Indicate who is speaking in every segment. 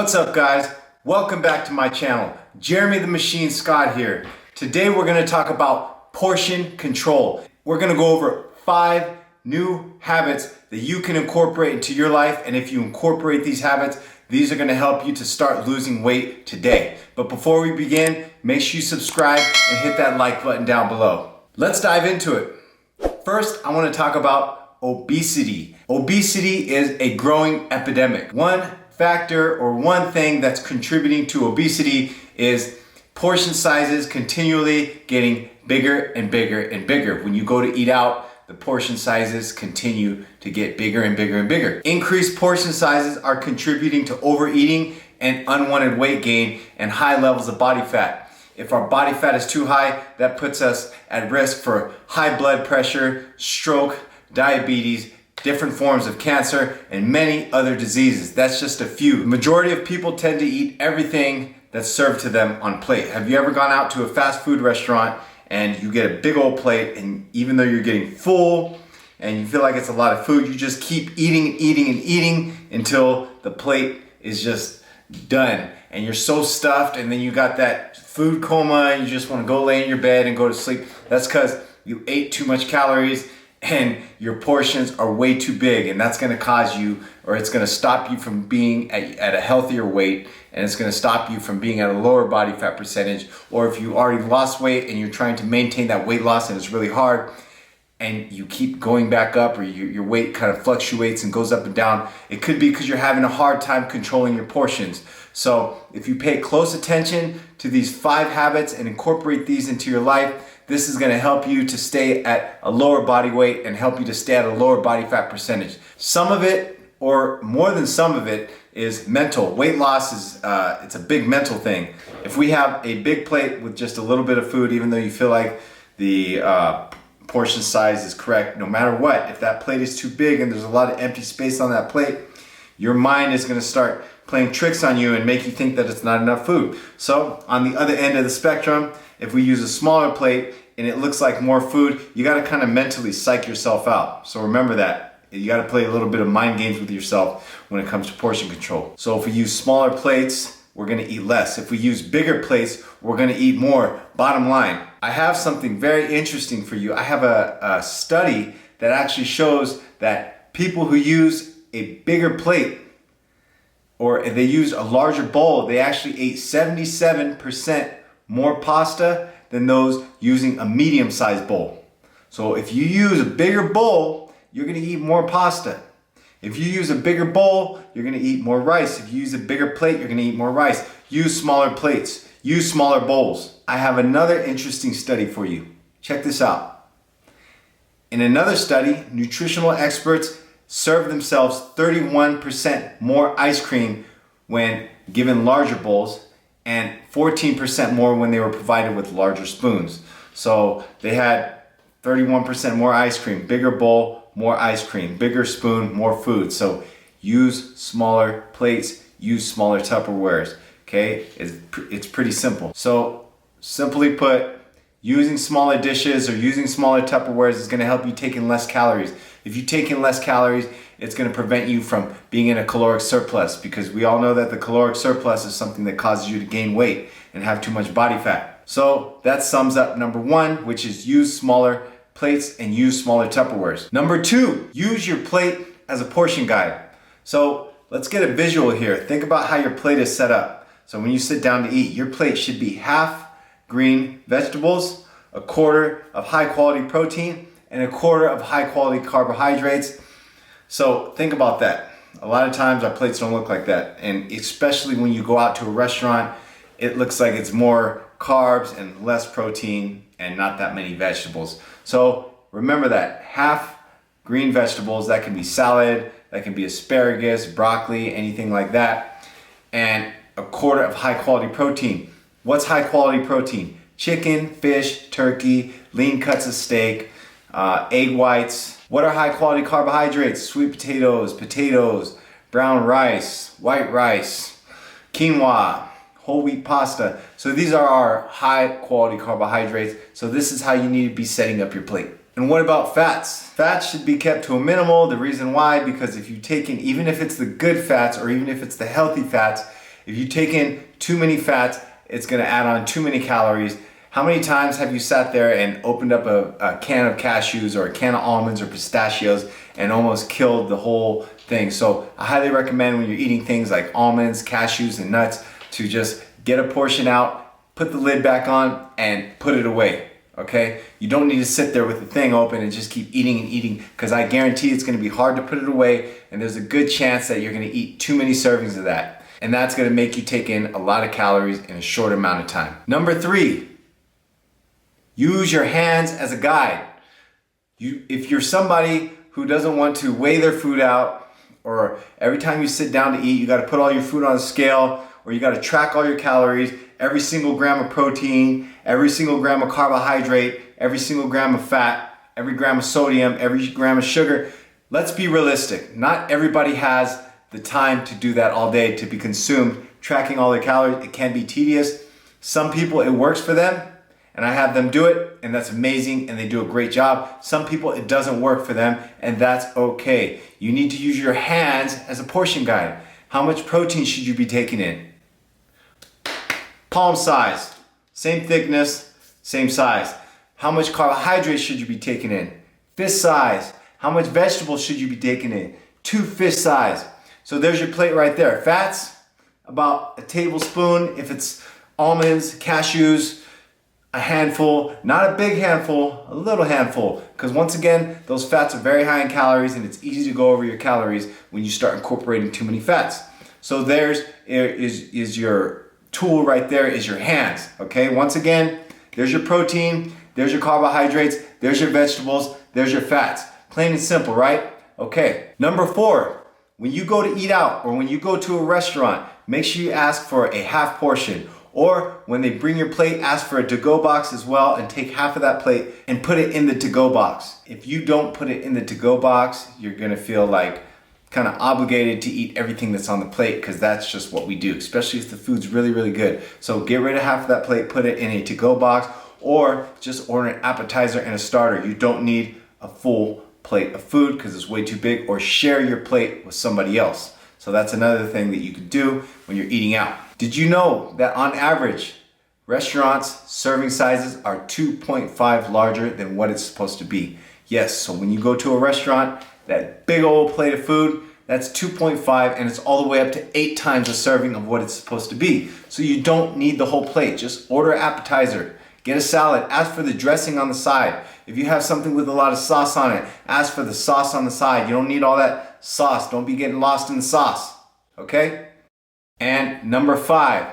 Speaker 1: What's up, guys? Welcome back to my channel. Jeremy the Machine Scott here. Today we're going to talk about portion control. We're going to go over 5 new habits that you can incorporate into your life, and if you incorporate these habits, these are going to help you to start losing weight today. But before we begin, make sure you subscribe and hit that like button down below. Let's dive into it. First, I want to talk about obesity. Obesity is a growing epidemic. One factor or one thing that's contributing to obesity is portion sizes continually getting bigger and bigger and bigger. When you go to eat out, the portion sizes continue to get bigger and bigger and bigger. Increased portion sizes are contributing to overeating and unwanted weight gain and high levels of body fat. If our body fat is too high, that puts us at risk for high blood pressure, stroke, diabetes, different forms of cancer, and many other diseases. That's just a few. The majority of people tend to eat everything that's served to them on plate. Have you ever gone out to a fast food restaurant and you get a big old plate, and even though you're getting full and you feel like it's a lot of food, you just keep eating and eating and eating until the plate is just done and you're so stuffed, and then you got that food coma and you just want to go lay in your bed and go to sleep? That's because you ate too much calories and your portions are way too big, and that's going to cause you, or it's going to stop you from being at a healthier weight, and it's going to stop you from being at a lower body fat percentage. Or if you already lost weight and you're trying to maintain that weight loss and it's really hard and you keep going back up, or your weight kind of fluctuates and goes up and down, it could be because you're having a hard time controlling your portions. So if you pay close attention to these 5 habits and incorporate these into your life, this is going to help you to stay at a lower body weight and help you to stay at a lower body fat percentage. Some of it, or more than some of it, is mental. Weight loss is it's a big mental thing. If we have a big plate with just a little bit of food, even though you feel like the portion size is correct, no matter what, if that plate is too big and there's a lot of empty space on that plate, your mind is going to start playing tricks on you and make you think that it's not enough food. So on the other end of the spectrum, if we use a smaller plate and it looks like more food, you got to kind of mentally psych yourself out. So remember that. You got to play a little bit of mind games with yourself when it comes to portion control. So if we use smaller plates, we're going to eat less. If we use bigger plates, we're going to eat more. Bottom line, I have something very interesting for you. I have a study that actually shows that people who use a bigger plate, or if they use a larger bowl, they actually ate 77% more pasta than those using a medium-sized bowl. So if you use a bigger bowl, you're going to eat more pasta. If you use a bigger bowl, you're going to eat more rice. If you use a bigger plate, you're going to eat more rice. Use smaller plates. Use smaller bowls. I have another interesting study for you. Check this out. In another study, nutritional experts served themselves 31% more ice cream when given larger bowls, and 14% more when they were provided with larger spoons. So they had 31% more ice cream, bigger bowl, more ice cream, bigger spoon, more food. So use smaller plates, use smaller Tupperwares. Okay, it's pretty simple. So simply put, using smaller dishes or using smaller Tupperwares is going to help you take in less calories. If you take in less calories, it's going to prevent you from being in a caloric surplus, because we all know that the caloric surplus is something that causes you to gain weight and have too much body fat. So that sums up number 1, which is use smaller plates and use smaller Tupperwares. Number 2, use your plate as a portion guide. So let's get a visual here. Think about how your plate is set up. So when you sit down to eat, your plate should be half green vegetables, a quarter of high quality protein, and a quarter of high quality carbohydrates. So think about that. A lot of times our plates don't look like that. And especially when you go out to a restaurant, it looks like it's more carbs and less protein and not that many vegetables. So remember that. Half green vegetables, that can be salad, that can be asparagus, broccoli, anything like that. And a quarter of high quality protein. What's high quality protein? Chicken, fish, turkey, lean cuts of steak, egg whites. What are high quality carbohydrates? Sweet potatoes, brown rice, white rice, quinoa, whole wheat pasta. So these are our high quality carbohydrates. So this is how you need to be setting up your plate. And what about fats? Fats should be kept to a minimal. The reason why, because if you take in, even if it's the good fats or even if it's the healthy fats, If you take in too many fats, it's gonna add on too many calories. How many times have you sat there and opened up a can of cashews or a can of almonds or pistachios and almost killed the whole thing? So I highly recommend when you're eating things like almonds, cashews, and nuts to just get a portion out, put the lid back on, and put it away, okay? You don't need to sit there with the thing open and just keep eating and eating, because I guarantee it's gonna be hard to put it away, and there's a good chance that you're gonna eat too many servings of that. And that's gonna make you take in a lot of calories in a short amount of time. Number 3, use your hands as a guide. If you're somebody who doesn't want to weigh their food out, or every time you sit down to eat, you gotta put all your food on a scale, or you gotta track all your calories, every single gram of protein, every single gram of carbohydrate, every single gram of fat, every gram of sodium, every gram of sugar. Let's be realistic. Not everybody has the time to do that all day, to be consumed tracking all their calories. It can be tedious. Some people, it works for them, and I have them do it, and that's amazing, and they do a great job. Some people, it doesn't work for them, and that's okay. You need to use your hands as a portion guide. How much protein should you be taking in? Palm size, same thickness, same size. How much carbohydrates should you be taking in? Fist size. How much vegetables should you be taking in? 2 fist size. So there's your plate right there. Fats, about a tablespoon. If it's almonds, cashews, a handful, not a big handful, a little handful. Because once again, those fats are very high in calories, and it's easy to go over your calories when you start incorporating too many fats. So there's is your tool right there, is your hands, okay? Once again, there's your protein, there's your carbohydrates, there's your vegetables, there's your fats. Plain and simple, right? Okay. Number 4, when you go to eat out or when you go to a restaurant, make sure you ask for a half portion. Or when they bring your plate, ask for a to-go box as well, and take half of that plate and put it in the to-go box. If you don't put it in the to-go box, you're gonna feel like kind of obligated to eat everything that's on the plate, because that's just what we do, especially if the food's really, really good. So get rid of half of that plate, put it in a to-go box, or just order an appetizer and a starter. You don't need a full plate of food because it's way too big, or share your plate with somebody else. So that's another thing that you can do when you're eating out. Did you know that on average, restaurants' serving sizes are 2.5 larger than what it's supposed to be? Yes, so when you go to a restaurant, that big old plate of food, that's 2.5, and it's all the way up to 8 times the serving of what it's supposed to be. So you don't need the whole plate. Just order an appetizer, get a salad, ask for the dressing on the side. If you have something with a lot of sauce on it, ask for the sauce on the side. You don't need all that sauce. Don't be getting lost in the sauce, okay? And number 5,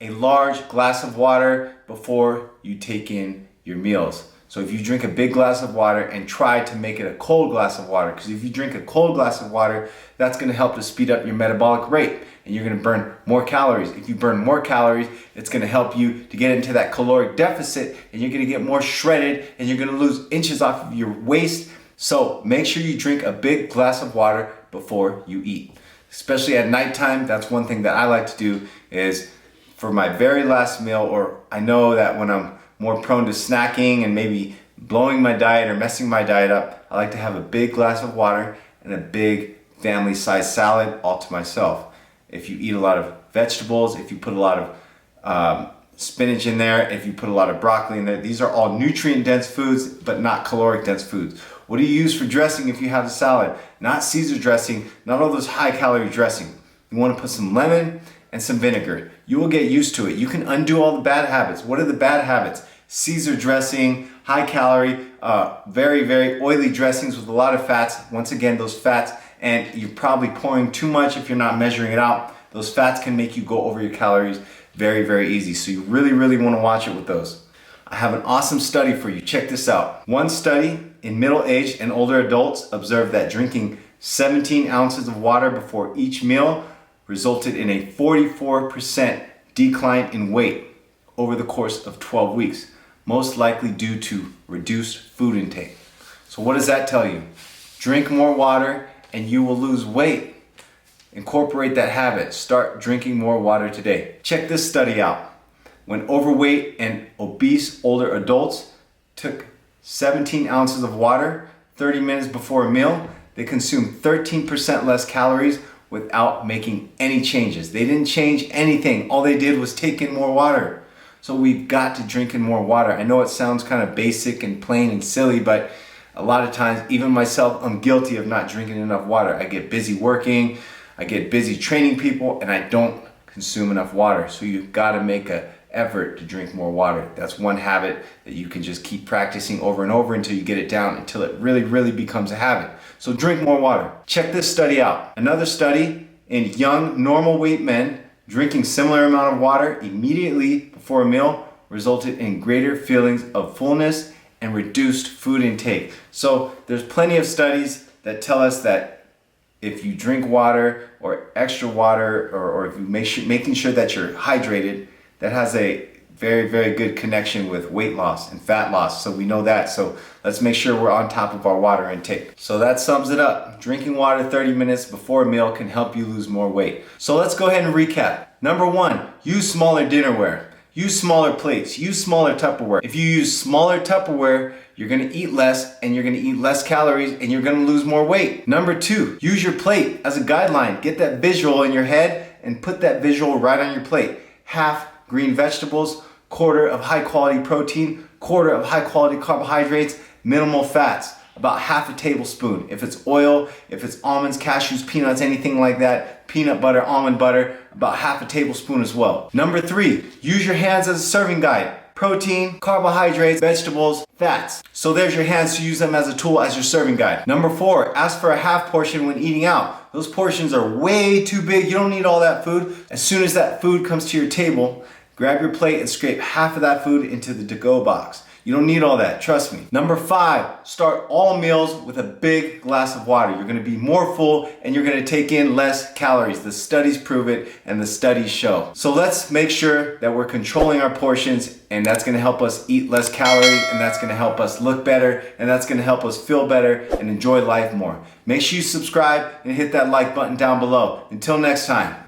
Speaker 1: a large glass of water before you take in your meals. So if you drink a big glass of water, and try to make it a cold glass of water, because if you drink a cold glass of water, that's going to help to speed up your metabolic rate, and you're going to burn more calories. If you burn more calories, it's going to help you to get into that caloric deficit, and you're going to get more shredded, and you're going to lose inches off of your waist. So make sure you drink a big glass of water before you eat. Especially at nighttime, that's one thing that I like to do, is for my very last meal, or I know that when I'm more prone to snacking and maybe blowing my diet or messing my diet up, I like to have a big glass of water and a big family-sized salad all to myself. If you eat a lot of vegetables, if you put a lot of spinach in there, if you put a lot of broccoli in there, these are all nutrient-dense foods, but not caloric-dense foods. What do you use for dressing if you have a salad? Not Caesar dressing, not all those high-calorie dressing. You want to put some lemon and some vinegar. You will get used to it. You can undo all the bad habits. What are the bad habits? Caesar dressing, high calorie, very, very oily dressings with a lot of fats. Once again, those fats, and you're probably pouring too much if you're not measuring it out. Those fats can make you go over your calories very, very easy. So you really, really want to watch it with those. I have an awesome study for you. Check this out. One study in middle-aged and older adults observed that drinking 17 ounces of water before each meal resulted in a 44% decline in weight over the course of 12 weeks, most likely due to reduced food intake. So what does that tell you? Drink more water and you will lose weight. Incorporate that habit. Start drinking more water today. Check this study out. When overweight and obese older adults took 17 ounces of water 30 minutes before a meal, they consumed 13% less calories without making any changes. They didn't change anything. All they did was take in more water. So we've got to drink in more water. I know it sounds kind of basic and plain and silly, but a lot of times, even myself, I'm guilty of not drinking enough water. I get busy working, I get busy training people, and I don't consume enough water. So you've got to make an effort to drink more water. That's one habit that you can just keep practicing over and over until you get it down, until it really, really becomes a habit. So drink more water. Check this study out. Another study in young, normal weight men drinking similar amount of water immediately before a meal resulted in greater feelings of fullness and reduced food intake. So there's plenty of studies that tell us that if you drink water or extra water, or if you making sure that you're hydrated, that has a very, very good connection with weight loss and fat loss. So we know that. So let's make sure we're on top of our water intake. So that sums it up. Drinking water 30 minutes before a meal can help you lose more weight. So let's go ahead and recap. Number 1, use smaller dinnerware. Use smaller plates, use smaller Tupperware. If you use smaller Tupperware, you're gonna eat less and you're gonna eat less calories and you're gonna lose more weight. Number 2, use your plate as a guideline. Get that visual in your head and put that visual right on your plate. Half green vegetables, quarter of high quality protein, quarter of high quality carbohydrates, minimal fats, about half a tablespoon. If it's oil, if it's almonds, cashews, peanuts, anything like that, peanut butter, almond butter, about half a tablespoon as well. Number 3, use your hands as a serving guide. Protein, carbohydrates, vegetables, fats. So there's your hands to use them as a tool as your serving guide. Number 4, ask for a half portion when eating out. Those portions are way too big. You don't need all that food. As soon as that food comes to your table, grab your plate and scrape half of that food into the to-go box. You don't need all that, trust me. Number 5, start all meals with a big glass of water. You're gonna be more full and you're gonna take in less calories. The studies prove it and the studies show. So let's make sure that we're controlling our portions, and that's gonna help us eat less calories, and that's gonna help us look better, and that's gonna help us feel better and enjoy life more. Make sure you subscribe and hit that like button down below. Until next time.